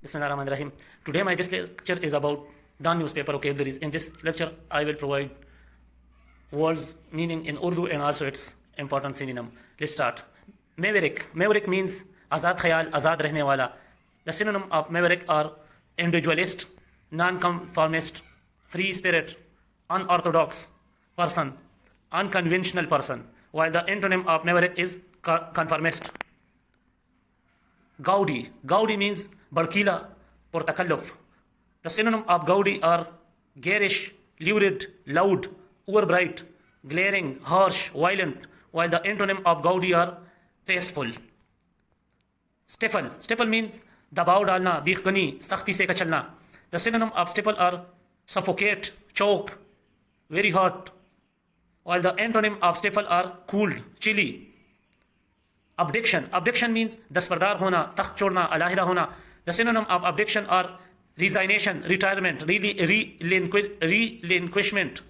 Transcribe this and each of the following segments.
Bismillahirrahmanirrahim. Today my this lecture is about non-newspaper vocabularies. In this lecture I will provide words meaning in Urdu and also its important synonym. Let's start. Maverick. Maverick means azad khayal, azad rehne wala. The synonym of maverick are individualist, non-conformist, free spirit, unorthodox person, unconventional person, while the antonym of maverick is conformist. Gaudi. Gaudi means barkila, portakalluf. The synonym of gaudi are garish, lurid, loud, overbright, glaring, harsh, violent, while the antonym of gaudi are tasteful. Stifle. Stifle means dabaw dalna, beekhgani, sakhti se kachalna. The synonym of stifle are suffocate, choke, very hot, while the antonym of stifle are cooled, chilly. Abdiction. Abdiction means daspardar hona, takht chorna, alahida hona. The synonym of abdiction are resignation, retirement, relinquishment,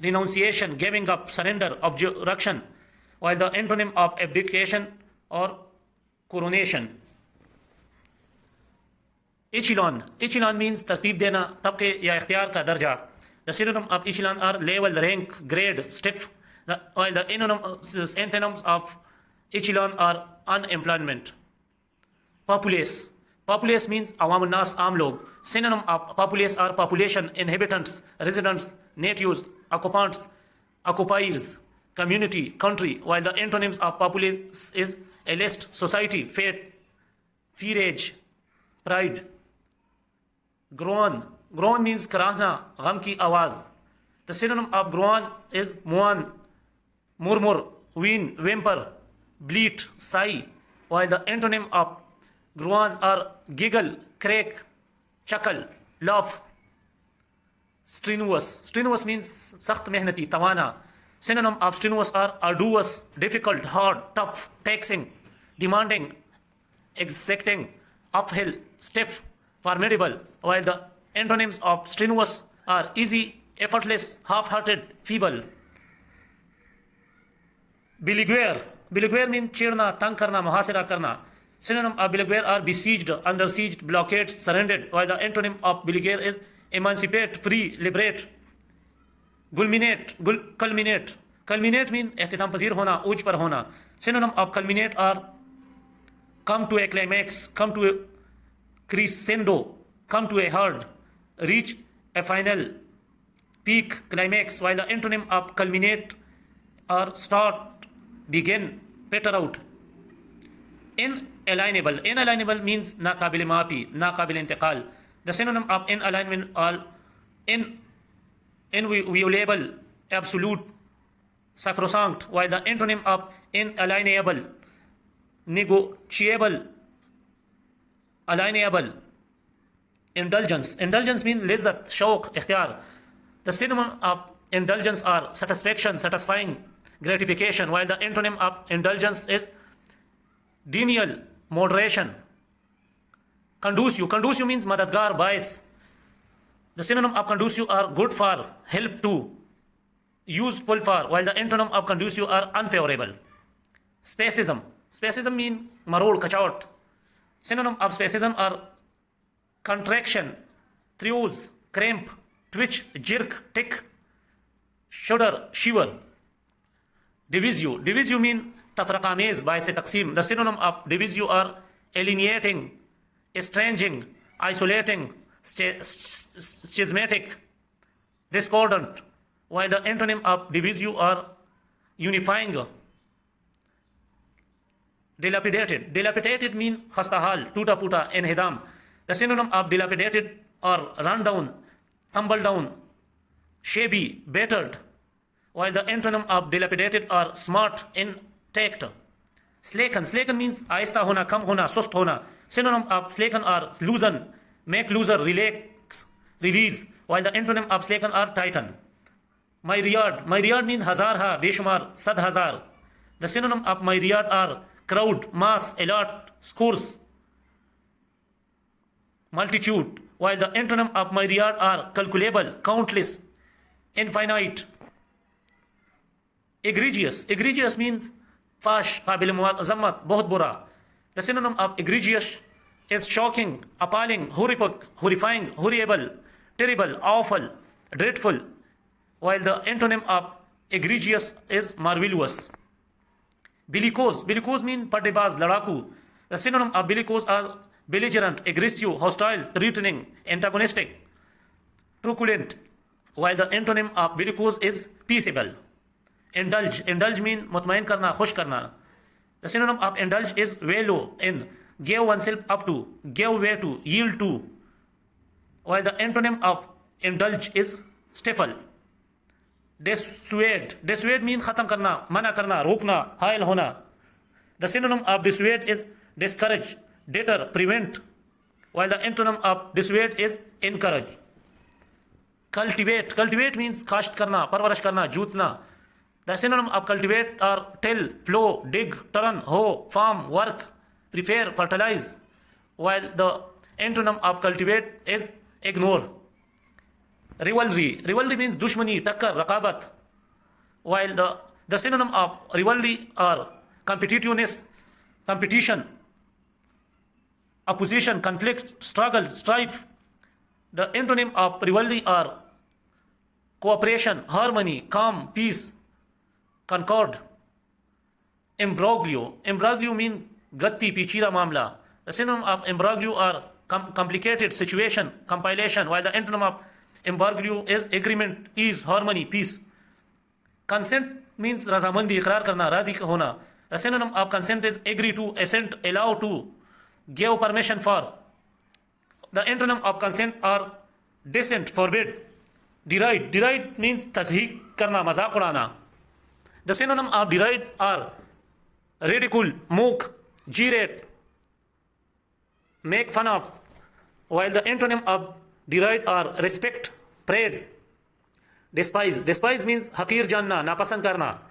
renunciation, giving up, surrender, objection, while the antonym of abdication or coronation. Echelon. Echelon means tartib dena, tabke ya ikhtiyar ka darja. The synonym of echelon are level, rank, grade, stiff, while the antonyms of echelon are unemployment. Populace. Populace means awamun nas, aam log. Synonym of populace are population, inhabitants, residents, natives, occupants, occupiers, community, country, while the antonyms of populace is a list, society, fate, peerage, pride. Groan. Groan means karahna, gham ki awaz. The synonym of groan is muan, murmur, ween, whimper, bleat, sigh, while the antonym of groan are giggle, crack, chuckle, laugh. Strenuous. Strenuous means sakht mehnati, tawana. Synonym of strenuous are arduous, difficult, hard, tough, taxing, demanding, exacting, uphill, stiff, formidable, while the antonyms of strenuous are easy, effortless, half-hearted, feeble. Beleaguer. Beleaguer means chirna, tang karna, muhasira karna. Synonym of beleaguer are besieged, under sieged, blockade, surrendered, while the antonym of beleaguer is emancipate, free, liberate. Culminate. Culminate means ihtitam pazir hona, uj par hona. Synonym of culminate are come to a climax, come to a crescendo, come to a herd, reach a final peak, climax, while the antonym of culminate are start, begin, peter out. Inalienable. Inalienable means naqabil maafi, naqabil intiqal. The synonym of inalienable are inviolable, absolute, sacrosanct, while the antonym of inalienable, negotiable, alienable. Indulgence. Indulgence means lizzat, shauq, ikhtiyar. The synonym of indulgence are satisfaction, satisfying, gratification, while the antonym of indulgence is denial, moderation. Conducive. Conducive means madadgar, bais. The synonym of conducive are good for, help to, useful for, while the antonym of conducive are unfavorable. Spasm. Spasm means marod, kachot. Synonym of spasm are contraction, thews, cramp, twitch, jerk, tick, shudder, shiver. Divisio. Divisio means tafraqamez, by se taqsim. The synonym of divisio are alienating, estranging, isolating, schismatic, discordant, while the antonym of divisio are unifying. Dilapidated. Dilapidated means khastahal, tuta puta, enhidam. The synonym of dilapidated are run down, tumble down, shabby, battered, while the antonym of dilapidated are smart, intact. Slacken. Slacken means aista hona, kam hona, sust hona. Synonym of slacken are loosen, make looser, relax, release, while the antonym of slacken are tighten. Myriad. Myriad means hazar ha, beshumar, sad hazar. The synonym of myriad are crowd, mass, a lot, scores, multitude, while the antonym of myriad are calculable, countless, infinite. Egregious. Egregious means fash, qabil muazammat, bahut bura. The synonym of egregious is shocking, appalling, horrific, horrifying, horrible, terrible, awful, dreadful, while the antonym of egregious is marvelous. Bellicose. Bellicose means pattebaz, ladaku. The synonym of bellicose are belligerent, aggressive, hostile, threatening, antagonistic, truculent, while the antonym of bellicose is peaceable. Indulge. Indulge means mutmain karna, khush karna. The synonym of indulge is wallow in, give oneself up to, give way to, yield to, while the antonym of indulge is stifle. Dissuade. Dissuade means khatam karna, mana karna, rokna, hail hona. The synonym of dissuade is discourage, deter, prevent, while the antonym of dissuade is encourage. Cultivate. Cultivate means kasht karna, parvarish karna, jutna. The synonym of cultivate are till, plow, dig, turn, hoe, farm, work, prepare, fertilize, while the antonym of cultivate is ignore. Rivalry. Rivalry means dushmani, takkar, raqabat, while the synonym of rivalry are competitiveness, competition, opposition, conflict, struggle, strife. The antonym of rivalry are cooperation, harmony, calm, peace, concord. Imbroglio. Imbroglio means gatti, pichira mamla. The synonym of imbroglio are complicated situation, compilation, while the antonym of imbroglio is agreement, ease, harmony, peace. Consent means razamandi, iqrar karna, razi hona. The synonym of consent is agree to, assent, allow to, give permission for. The antonym of consent are dissent, forbid. Deride. Deride means tazheek karna, mazaq udana. The synonym of deride are ridicule, mock, jeerate, make fun of, while the antonym of deride are respect, praise. Despise. Despise means hakir janna, napasand karna.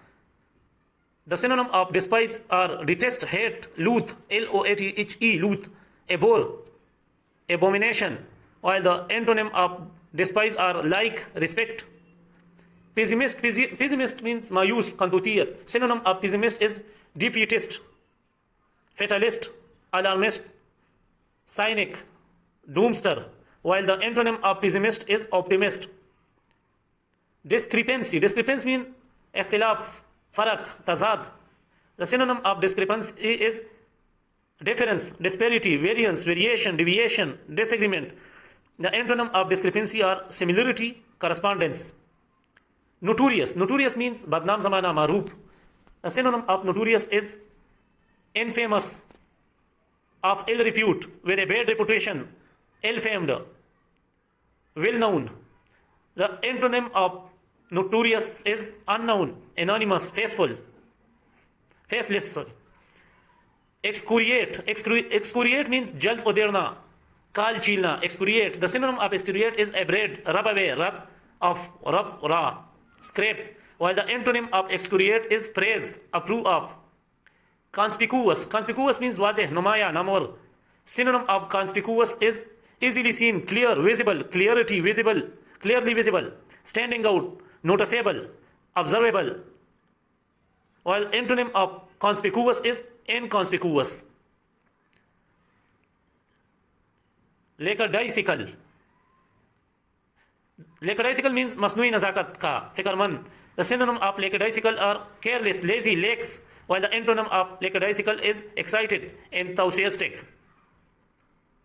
The synonym of despise are detest, hate, loathe, L-O-A-T-H-E, loathe, abhor, abomination, while the antonym of despise are like, respect. Pessimist. Pessimist means mayus, kantutiyat. Synonym of pessimist is defeatist, fatalist, alarmist, cynic, doomster, while the antonym of pessimist is optimist. Discrepancy. Discrepancy means ikhtilaf, farak, tazad. The synonym of discrepancy is difference, disparity, variance, variation, deviation, disagreement. The antonym of discrepancy are similarity, correspondence. Notorious. Notorious means badnaam zamana, maroof. The synonym of notorious is infamous, of ill repute, with a bad reputation, ill-famed, well-known. The antonym of notorious is unknown, anonymous, faceless. Excoriate. Excoriate means jalt uderna, kaal chilna, excoriate. The synonym of excoriate is abrade, rub away, rub off, rub raw, scrape, while the antonym of excoriate is praise, approve of. Conspicuous. Conspicuous means wazeh, numaya, namor. Synonym of conspicuous is easily seen, clear, visible, clarity, visible, clearly visible, standing out, noticeable, observable, while antonym of conspicuous is inconspicuous. Lackadaisical. Lackadaisical means masnui nazakat ka, fikrmand. The synonym of lackadaisical are careless, lazy, lax, while the antonym of lackadaisical is excited, enthusiastic.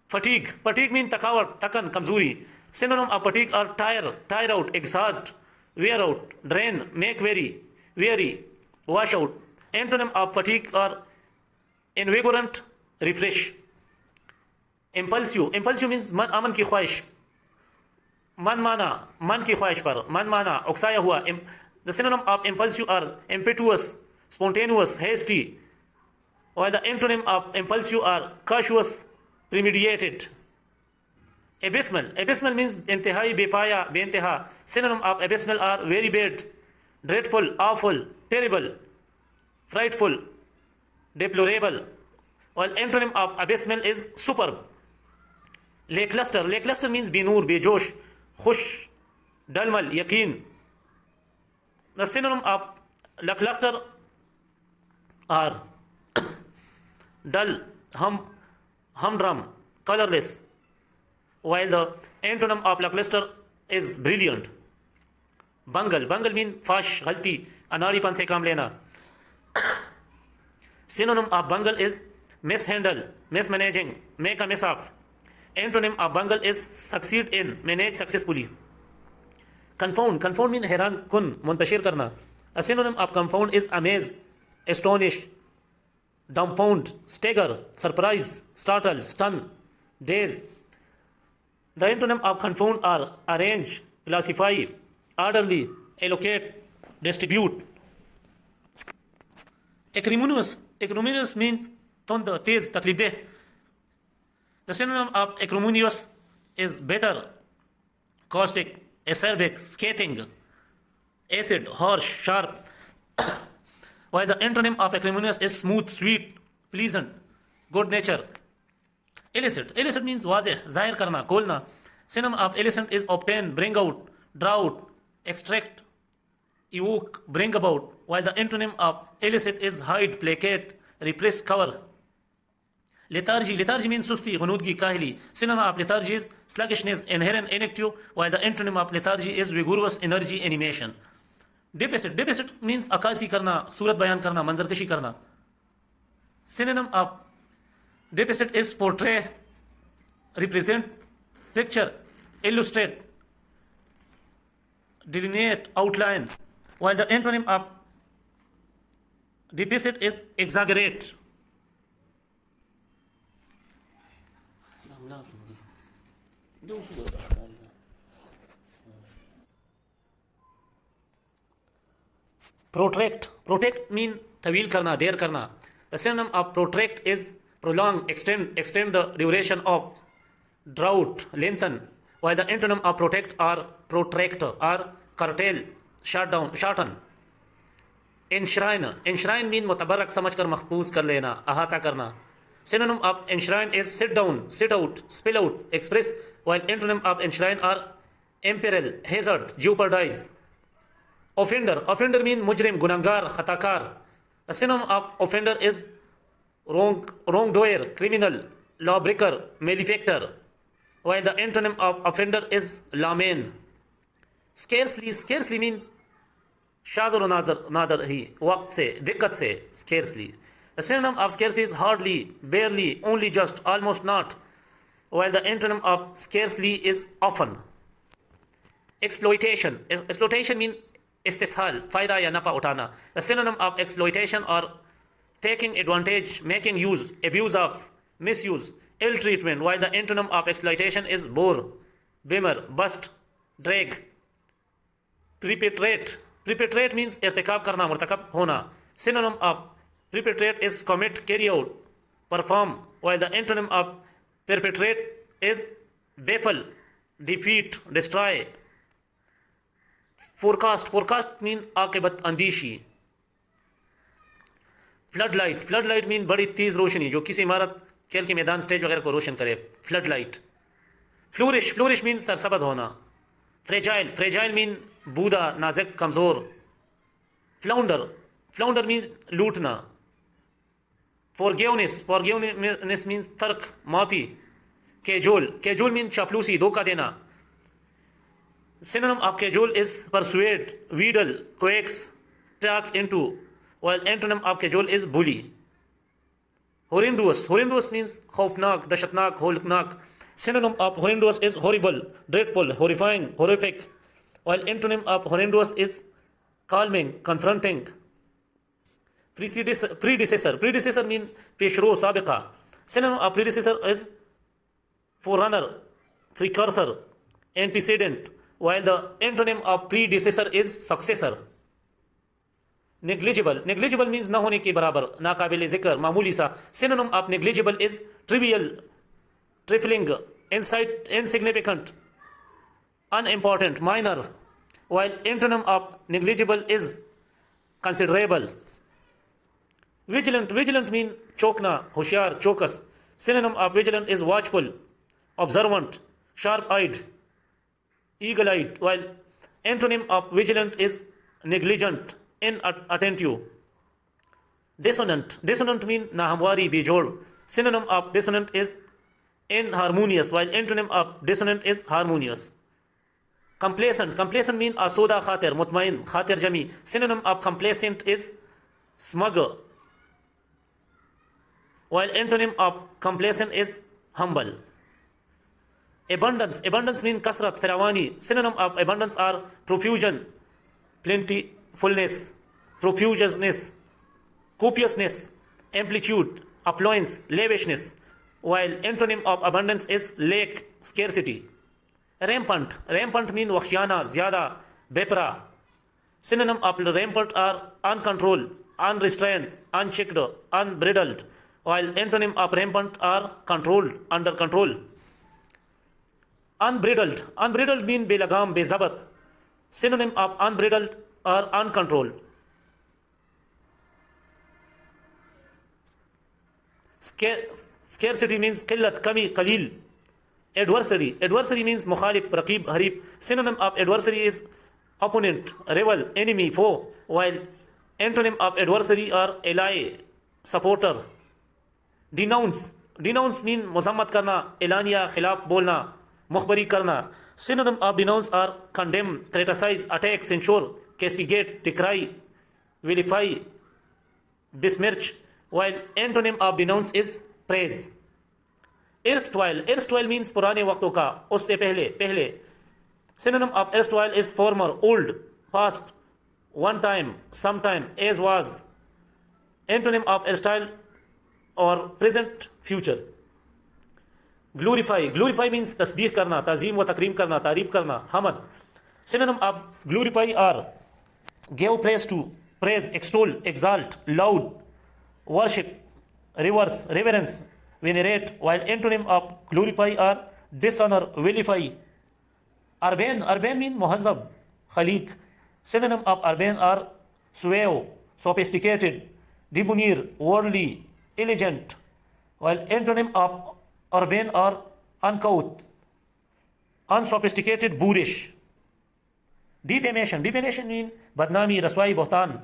Fatigue. Fatigue means thakawat, thakan, kamzuri. Synonym of fatigue are tire, tire out, exhaust, wear out, drain, make weary, wash out. Antonym of fatigue are invigorant, refresh. Impulsive. Impulsive means man aman ki ख्वाहिश, मन माना, मन की ख्वाहिश पर, मन माना, उकसाया हुआ. The synonym of impulsive are impetuous, spontaneous, hasty, while the antonym of impulsive are cautious, premeditated. Abysmal. Abysmal means intihai, bepaya, beinteha. Synonym of abysmal are very bad, dreadful, awful, terrible, frightful, deplorable, while antonym of abysmal is superb. Lackluster. Lackluster means binur, bejosh, khush, dalmal, yaqeen. The synonym of lackluster are dull, humdrum, colorless, while the antonym of lackluster is brilliant. Bungle means fash, ghalti, anaripan se काम लेना. Synonym of bungle is mishandle, mismanaging, make a mess of. Antonym of bungle is succeed in, manage successfully. Confound means हैरान कुन, मुंतशिर करना. A synonym of confound is amaze, astonish, dumbfound, stagger, surprise, startle, stun, daze. The antonym of confound are arrange, classify, orderly, allocate, distribute. Acrimonious means tund, tez, taklif. The synonym of acrimonious is bitter, caustic, acerbic, scathing, acid, harsh, sharp. While the antonym of acrimonious is smooth, sweet, pleasant, good nature. Illicit means wazih, zahir karna, kolna. Synonym of illicit is obtain, bring out, draw out, extract, evoke, bring about. While the antonym of illicit is hide, placate, repress, cover. Lethargy means susti, gunudgi, kahili. Synonym of lethargy is sluggishness, inherent, inactive, while the antonym of lethargy is vigorous, energy, animation. Deficit means akasi karna, surat bayan karna, manzarkashi karna. Synonym of deficit is portray, represent, picture, illustrate, delineate, outline, while the antonym of deficit is exaggerate. Protract mean tawil karna, der karna. The synonym of protract is prolong, extend the duration of, drought, lengthen, while the antonym of protect or protract or curtail, shorten. Enshrine mean mutabarak samajh kar mahfuz kar lena, ahata karna. Synonym of enshrine is sit down, sit out, spill out, express, while antonym of enshrine are imperil, hazard, jeopardize. Offender means mujrim, gunangar, khatakar. The synonym of offender is wrongdoer, criminal, lawbreaker, malefactor, while the antonym of offender is lawman. Scarcely means shazur nadar hi, waqt se, dikkat se, scarcely. The synonym of scarcely is hardly, barely, only just, almost not, while the antonym of scarcely is often. Exploitation means istishal, fayda ya nafa utana. The synonym of exploitation or taking advantage, making use, abuse of, misuse, ill treatment, while the antonym of exploitation is bore, bimmer, bust, drag. Perpetrate means irtikab karna, murtakab hona. Synonym of perpetrate is commit, carry out, perform, while the antonym of perpetrate is baffle, defeat, destroy. Forecast means आकिबत अंदीशी. Floodlight means बड़ी तेज रोशनी जो किसी इमारत, खेल के मैदान, stage वगैरह को रोशन करे. Floodlight. Flourish means सरसबद होना. Fragile means बूदा, नाजुक, कमजोर. Flounder means लूटना. Forgiveness means तर्क, माफी. Cajole means चापलूसी, धोखा देना. Synonym of cajole is persuade, wheedle, coax, talk into, while antonym of cajole is bully. Horrendous means khaufnak, dashatnak, holknak. Synonym of horrendous is horrible, dreadful, horrifying, horrific, while antonym of horrendous is calming, confronting. Predecessor means peshro, sabiqa. Synonym of predecessor is forerunner, precursor, antecedent, while the antonym of predecessor is successor. Negligible means na hone ke barabar, na kabile zikr, mamuli sa. Synonym of negligible is trivial, trifling, insignificant, unimportant, minor, while antonym of negligible is considerable. Vigilant means chokna, hoshiyar, chokas. Synonym of vigilant is watchful, observant, sharp-eyed, eagle-eyed, while antonym of vigilant is negligent, inattentive. Dissonant means nahamwari, bijod. Synonym of dissonant is inharmonious, while antonym of dissonant is harmonious. Complacent means asuda khatir, mutmain, khatir jami. Synonym of complacent is smug, while antonym of complacent is humble. Abundance means kasrat, firawani. Synonym of abundance are profusion, plentifulness, profusenousness, copiousness, amplitude, affluence, lavishness, while antonym of abundance is lack, scarcity. Rampant means wakhshiyana, zyada, bepra. Synonym of rampant are uncontrolled, unrestrained, unchecked, unbridled, while antonym of rampant are controlled, under control. Unbridled means belagam, bezabat. Synonym of unbridled are uncontrolled. Scarcity means qillat, kami, qalil. Adversary means mukhalif, raqib, harib. Synonym of adversary is opponent, rival, enemy, foe, while antonym of adversary are ally, supporter. Denounce means muzammat karna, elaniya, khilaf bolna, mukhbari karna. Synonym of denounce are condemn, criticize, attack, censure, castigate, decry, vilify, besmirch, while antonym of denounce is praise. Erstwhile means पुराने वक्तों का, उससे पहले. Synonym of erstwhile is former, old, past, one time, sometime, as was. Antonym of erstwhile or present, future. Glorify means tasbih karna, tazim wa takrim karna, तारीफ करना, hamad. Synonym of glorify are give praise to, praise, extol, exalt, loud, worship, reverence, venerate, while antonym of glorify are dishonor, vilify. Urban means muhazzab, khaliq. Synonym of urban are suave, sophisticated, debonair, worldly, elegant, while antonym of urban are uncouth, unsophisticated, boorish. Defamation means badnami, raswai, bohtan.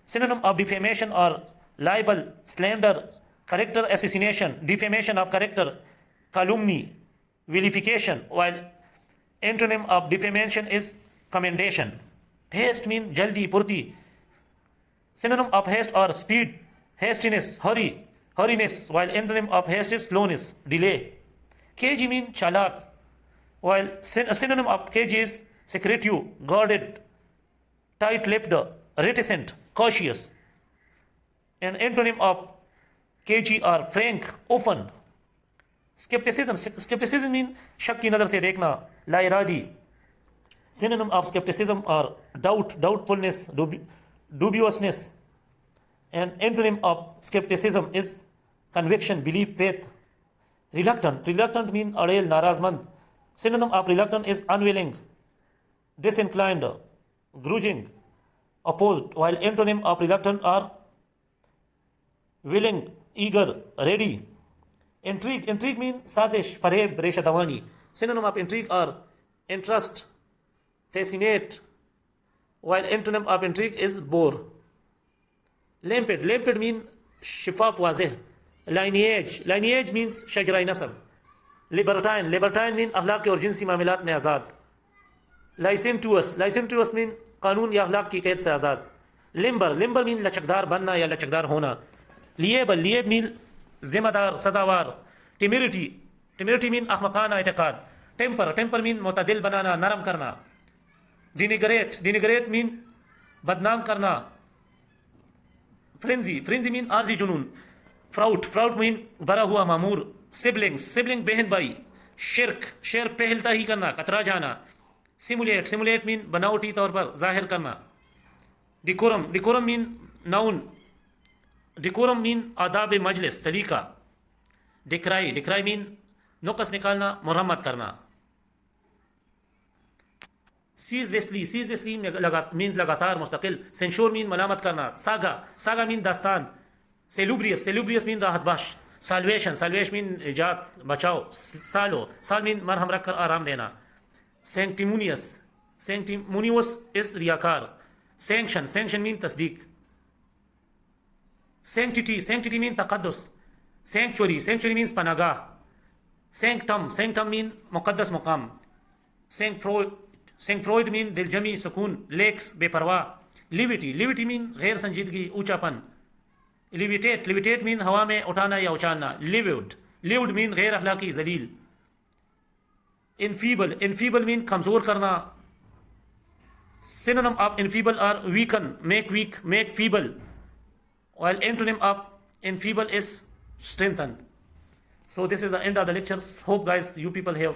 Synonym of defamation are libel, slander, character assassination, defamation of character, calumny, vilification, while antonym of defamation is commendation. Haste means jaldi, purti. Synonym of haste are speed, hastiness, hurriness, while antonym of haste is slowness, delay. Cagey means chalak, while synonym of cagey is secretive, guarded, tight-lipped, reticent, cautious. And antonym of cagey are frank, open. Skepticism means शक की नज़र से देखना, लाइरादी. Synonym of skepticism are doubt, doubtfulness, dubiousness. And antonym of skepticism is conviction, belief, faith. Reluctant means adel, narazmand. Synonym of reluctant is unwilling, disinclined, grudging, opposed, while antonym of reluctant are willing, eager, ready. Intrigue means sazish, fareb, resha dawani. Synonym of intrigue are interest, fascinate, while antonym of intrigue is bore. Limpid means shifaf, wazih. Lineage means shajrai nasab. Libertine means akhlaq और जिनसी मामलात में आज़ाद. Licentious means कानून या अखलाक की कैद से आज़ाद. Limber means लचकदार बनना या लचकदार होना. Liable means जिम्मेदार, सजावार. Temerity means अहमकाना एतकाद. Temper means मुतदिल बनाना, नरम करना. Denigrate means बदनाम करना. Frenzy means आजी जुनून. Fraud means भरा हुआ मामूर. Sibling बहन भाई. शेर पहलता ही करना, कतरा जाना. Simulate means बनावटी तौर पर जाहिर करना. Decorum means noun. Decorum means आदाब मजलिस, सलीका. Decry means नुक्स निकालना, मुरम्मत करना. Ceaselessly means लगातार, मुस्तकिल. Censure means मलामत करना. Saga means दास्तान. Salubrious means राहत बख्श. Salvation means निजात, बचाओ. Sal means मरहम रख कर आराम देना. Sanctimonious is रियाकार. Sanction means तस्दीक. Sanctity means तक़द्दुस. Sanctuary means पनागाह. sanctum, sanctum mean मुकद्दस मुकाम. Sancfroid mean दिलजमी सुकून. Lakes बेपरवाह. Levity, levity mean गैर संजीदगी ऊंचापन. Levitate, levitate mean हवा में उठाना या उछालना. Lived, lived mean गैर अखलाकी जलील. Enfeeble, enfeeble mean कमजोर करना. Synonym of enfeeble are weaken, make weak, make feeble, while antonym of enfeeble is strengthen. So this is the end of the lectures. Hope guys you people have